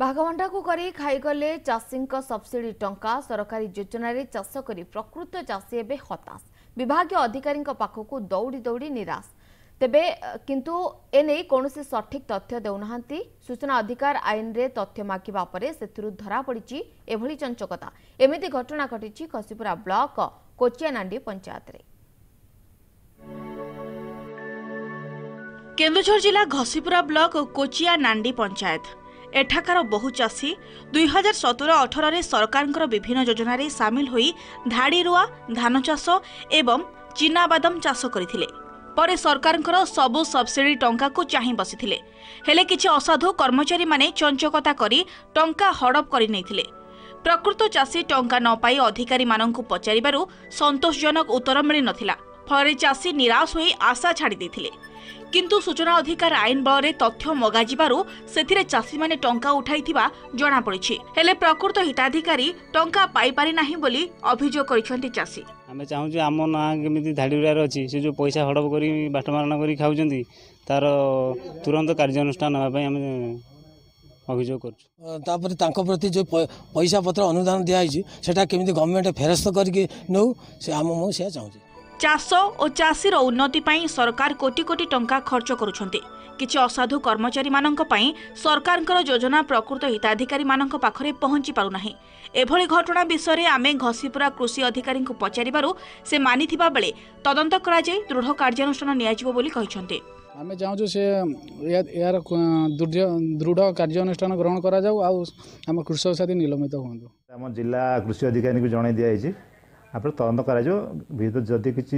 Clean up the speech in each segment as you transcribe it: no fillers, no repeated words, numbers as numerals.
भागवंटा को करी खाईगले चाषी सब्सिडी टंका सरकारी योजन चाष कर प्रकृत चाषी एवं हताश विभाग अधिकारी पाखक दौड़ी दौड़ी निराश तेबे किंतु एने कौन सठिक तथ्य देउना सूचना अधिकार आईन रे तथ्य मागिबा परे सेथिरु धरा पड़ी एभली चंचकता एमिति घटना घटी खसीपुरा ब्लॉक कोचियानांडी पंचायत रे। केन्दुझर जिला घसीपुरा ब्लॉक कोचियानांडी पंचायत एठाकार बहु चाषी 2017-18 सरकार विभिन्न योजन सामिल होई धाड़ी रुआ धान चाष एवं चिनाबादाम चाष करथिले। परे सरकार सबु सब्सिडी टंका को चाहि बसिथिले हेले किछि असाधु कर्मचारी माने चंचकता करी टंका हड़प करि नैथिले। प्रकृत चाषी टंका न पाई अधिकारी माननकु पचारिबारु संतोषजनक उत्तर मिली नथिला। फଳରେ चाषी निराश होई आशा छाड़ी देथिले किंतु सूचना अधिकार आईन बल रे तथ्य मगाजिबारु सेथिरे चाषी माने टंका उठाइथिबा जणा पड़िछि हेले प्रकृत हिताधिकारी टंका पाई पारि नाही बोली अभियोग करिसंती चाषी। आमे चाहू जे आम ना केमिति धाड़ीरार अछि से जो पैसा हड़प करी बाटमारना करी खाउजंती तार तुरंत कार्यानुष्ठान नबा पई आमे अभियोग करछु। तापर तांको प्रति जो पैसा पत्र अनुदान दिया आइछि सेटा केमिति गवर्नमेंट फेरस्त करके नौ से आम मो से चाहू। चाष और चाषीर उन्नति पाई सरकार कोटी कोटी टंका खर्च करुछन्ते किछि असाधु कर्मचारी माननक पाई सरकारकर योजना प्रकृत हिताधिकारी माननक पाखरे पहुंची पारु नाही। एभली घटना विषय रे आमे घसीपुरा कृषि अधिकारी को पचारिबारु से मानिथिबा बेले तदंत करा जाय दृढ़ कार्यानुष्ठान नियाजिबो बोली कहिसन्ते। आमे चाहू से यार दृढ़ कार्यानुष्ठान ग्रहण करा जाऊ आ हम कृषक साथी निलंबित होंदु। हम जिला कृषि अधिकारी को जणाई दिया आइछि आप तदंत करा जदि किसी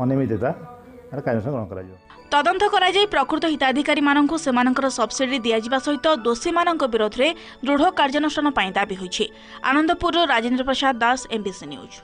अनियमितता कार्यानुष्ठान ग्रहण करा तदंत करा जाय प्रकृत हिताधिकारी माननकु सेमानकर सब्सिडी दियाजिबा सहित दोषी माननक विरोध रे दृढ़ कार्यानुष्ठान पाई दाबी होइछि। आनंदपुर राजेंद्र प्रसाद दास एमबीसी न्यूज।